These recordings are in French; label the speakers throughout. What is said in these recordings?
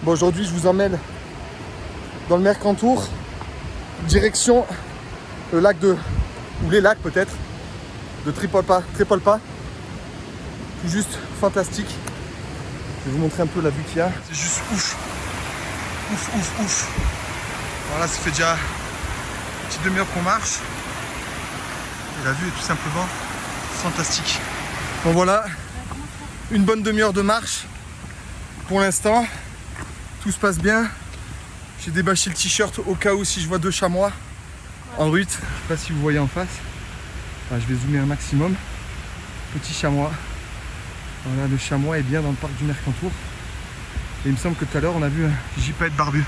Speaker 1: Bon, aujourd'hui, je vous emmène dans le Mercantour, direction le lac de, ou les lacs peut-être, de Tripolpa. Tout juste fantastique. Je vais vous montrer un peu la vue qu'il y a. C'est juste ouf. Ouf. Voilà, ça fait déjà une petite demi-heure qu'on marche. Et la vue est tout simplement fantastique. Bon voilà, une bonne demi-heure de marche pour l'instant. Tout se passe bien. J'ai débâché le t-shirt au cas où si je vois 2 chamois en route. Je sais pas si vous voyez en face. Enfin, je vais zoomer un maximum. Petit chamois. Voilà, le chamois est bien dans le parc du Mercantour. Et il me semble que tout à l'heure on a vu un gypaète barbu.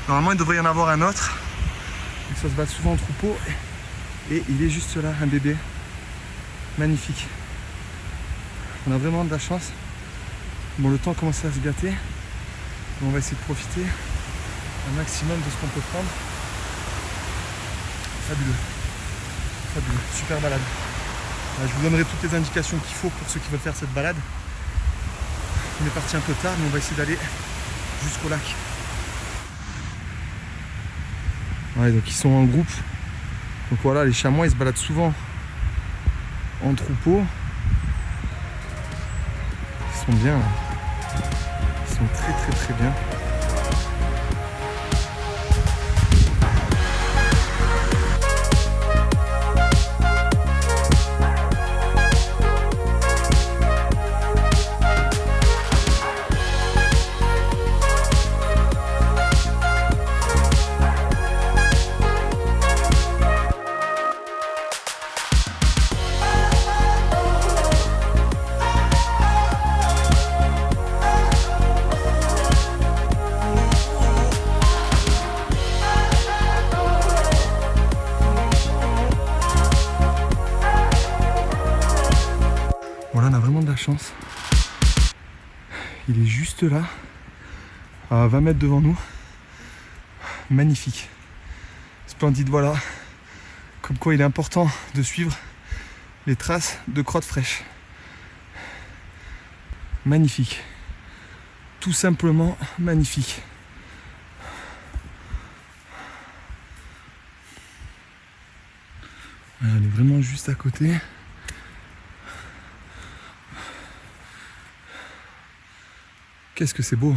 Speaker 1: Normalement il devrait y en avoir un autre. Ça se bat souvent en troupeau. Et il est juste là, un bébé. Magnifique. On a vraiment de la chance. Bon, le temps commence à se gâter. On va essayer de profiter un maximum de ce qu'on peut prendre. Fabuleux. Super balade. Je vous donnerai toutes les indications qu'il faut pour ceux qui veulent faire cette balade. On est parti un peu tard, mais on va essayer d'aller jusqu'au lac. Ouais, donc ils sont en groupe. Donc voilà, les chamois ils se baladent souvent en troupeau. Ils sont bien. Ils sont très bien. Voilà, on a vraiment de la chance. Il est juste là, à 20 mètres devant nous. Magnifique. Splendide, voilà. Comme quoi il est important de suivre les traces de crottes fraîches. Magnifique. Tout simplement magnifique. Voilà, elle est vraiment juste à côté. Qu'est-ce que c'est beau!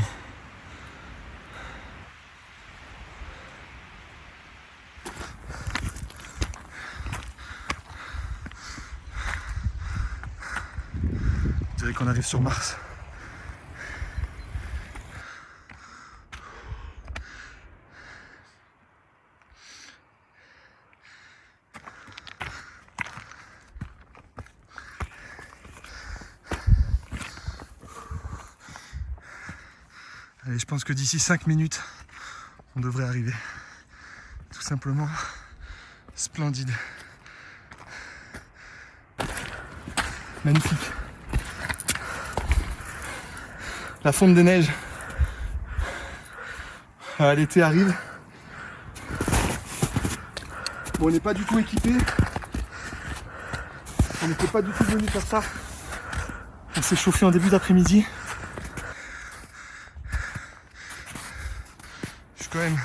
Speaker 1: On dirait qu'on arrive sur Mars. Allez, je pense que d'ici 5 minutes, on devrait arriver. Tout simplement splendide. Magnifique. La fonte des neiges. L'été arrive. Bon, on n'est pas du tout équipé. On n'était pas du tout venu faire ça. On s'est chauffé en début d'après-midi. Je suis quand même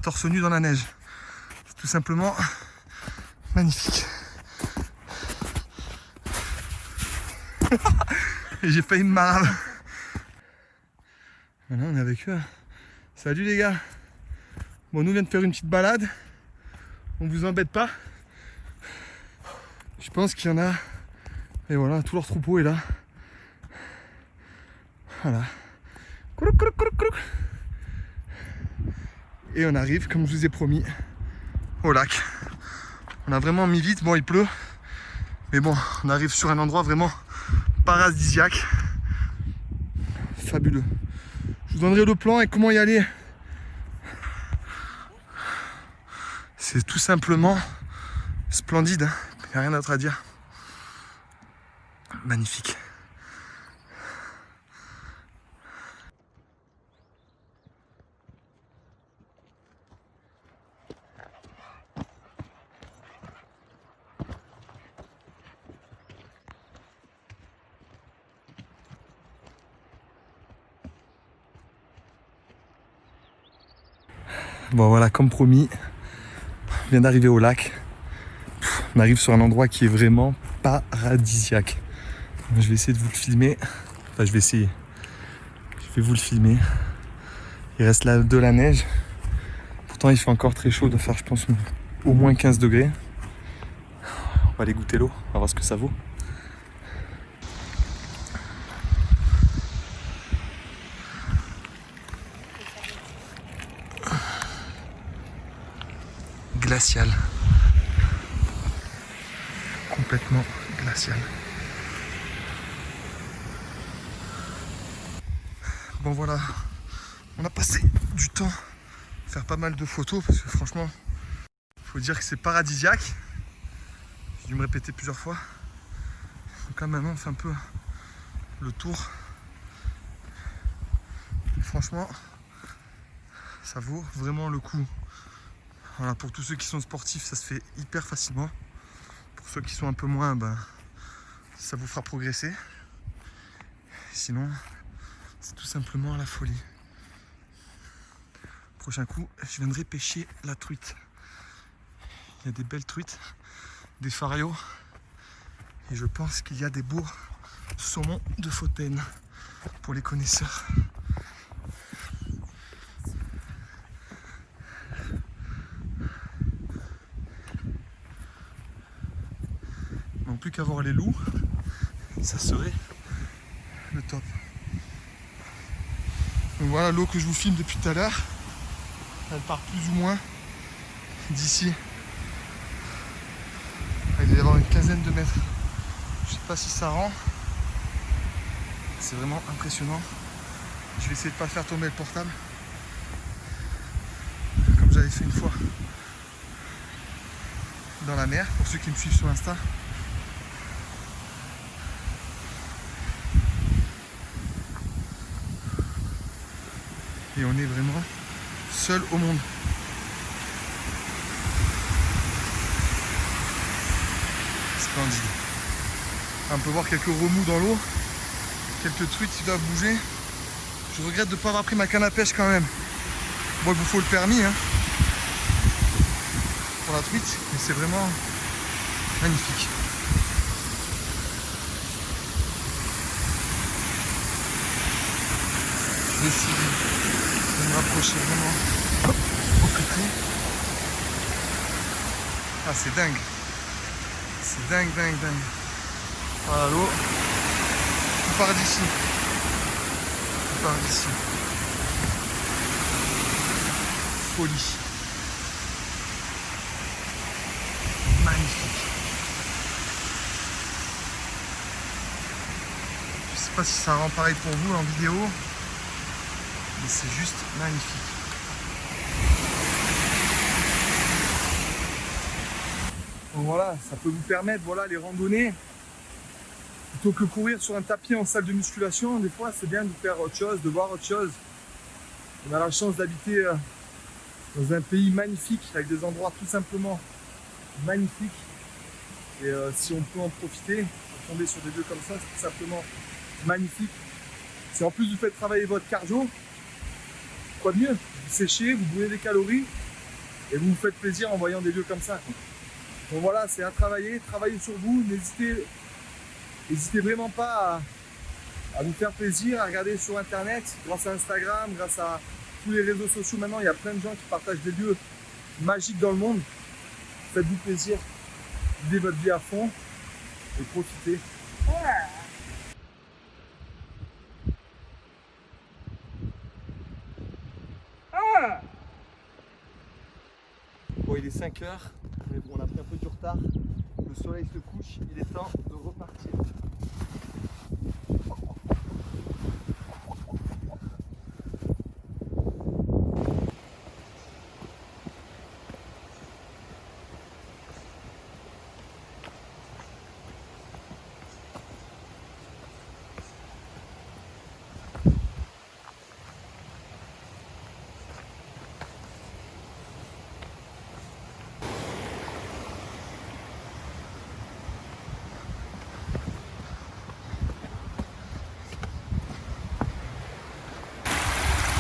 Speaker 1: torse nu dans la neige. C'est tout simplement magnifique. Et j'ai failli me marrer. Voilà, on est avec eux. Salut les gars. Bon, nous on vient de faire une petite balade. On vous embête pas. Je pense qu'il y en a. Et voilà, tout leur troupeau est là. Voilà. Et on arrive, comme je vous ai promis, au lac. On a vraiment mis vite. Bon, il pleut. Mais bon, on arrive sur un endroit vraiment paradisiaque. Fabuleux. Je vous donnerai le plan et comment y aller. C'est tout simplement splendide. Il n'y a rien d'autre à dire. Magnifique. Bon voilà, comme promis, on vient d'arriver au lac. On arrive sur un endroit qui est vraiment paradisiaque. Je vais essayer de vous le filmer. Enfin, je vais essayer. Je vais vous le filmer. Il reste là de la neige. Pourtant, il fait encore très chaud. Il doit faire, je pense, au moins 15 degrés. On va aller goûter l'eau. On va voir ce que ça vaut. Glacial. Complètement glacial. Bon voilà, on a passé du temps à faire pas mal de photos parce que franchement, il faut dire que c'est paradisiaque. J'ai dû me répéter plusieurs fois. Donc là maintenant on fait un peu le tour. Et franchement, ça vaut vraiment le coup. Voilà, pour tous ceux qui sont sportifs, ça se fait hyper facilement. Pour ceux qui sont un peu moins, ça vous fera progresser. Sinon, c'est tout simplement la folie. Prochain coup, je viendrai pêcher la truite. Il y a des belles truites, des farios. Et je pense qu'il y a des bourgs saumon de Fautaine pour les connaisseurs. Non plus qu'à voir les loups, ça serait le top. Donc voilà l'eau que je vous filme depuis tout à l'heure. Elle part plus ou moins d'ici. Il doit y avoir une quinzaine de mètres. Je sais pas si ça rend. C'est vraiment impressionnant. Je vais essayer de ne pas faire tomber le portable. Comme j'avais fait une fois dans la mer, pour ceux qui me suivent sur Insta. Et on est vraiment seul au monde. Splendide. On peut voir quelques remous dans l'eau, quelques truites qui doivent bouger. Je regrette de ne pas avoir pris ma canne à pêche quand même. Bon, il vous faut le permis pour la truite, mais c'est vraiment magnifique. Je vais essayer de me rapprocher vraiment au côté. Ah, c'est dingue. C'est dingue. Voilà l'eau. On part d'ici. Folie. Magnifique. Je sais pas si ça rend pareil pour vous en vidéo. Mais c'est juste magnifique. Donc voilà, ça peut vous permettre, les randonnées. Plutôt que courir sur un tapis en salle de musculation, des fois c'est bien de faire autre chose, de voir autre chose. On a la chance d'habiter dans un pays magnifique, avec des endroits tout simplement magnifiques. Et si on peut en profiter, tomber sur des lieux comme ça, c'est tout simplement magnifique. Si en plus vous faites travailler votre cardio, quoi de mieux? Vous séchez, vous brûlez des calories et vous vous faites plaisir en voyant des lieux comme ça. Donc voilà, c'est à travailler sur vous, n'hésitez vraiment pas à vous faire plaisir, à regarder sur internet, grâce à Instagram, grâce à tous les réseaux sociaux. Maintenant, il y a plein de gens qui partagent des lieux magiques dans le monde. Faites-vous plaisir, vivez votre vie à fond et profitez. Bon, il est 5 h, mais bon, on a pris un peu du retard. Le soleil se couche, il est temps de repartir.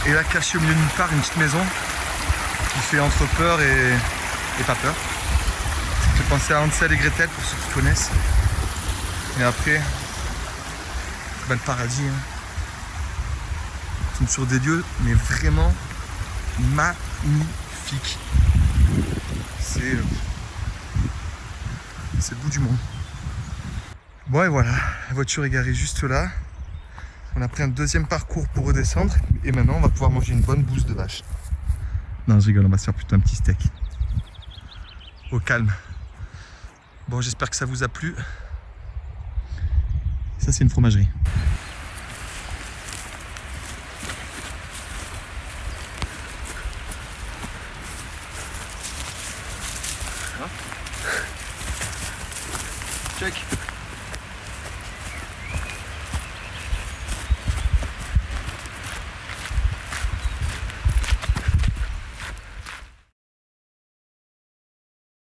Speaker 1: Et là, caché au milieu de nulle part, une petite maison qui fait entre peur et pas peur. J'ai pensé à Hansel et Gretel pour ceux qui connaissent. Et après, le paradis. Hein. Nous sommes sur des lieux, mais vraiment magnifiques. C'est le bout du monde. Bon et voilà, la voiture est garée juste là. On a pris un deuxième parcours pour redescendre. Et maintenant, on va pouvoir manger une bonne bouse de vache. Non, je rigole, on va se faire plutôt un petit steak. Au calme. Bon, j'espère que ça vous a plu. Ça, c'est une fromagerie.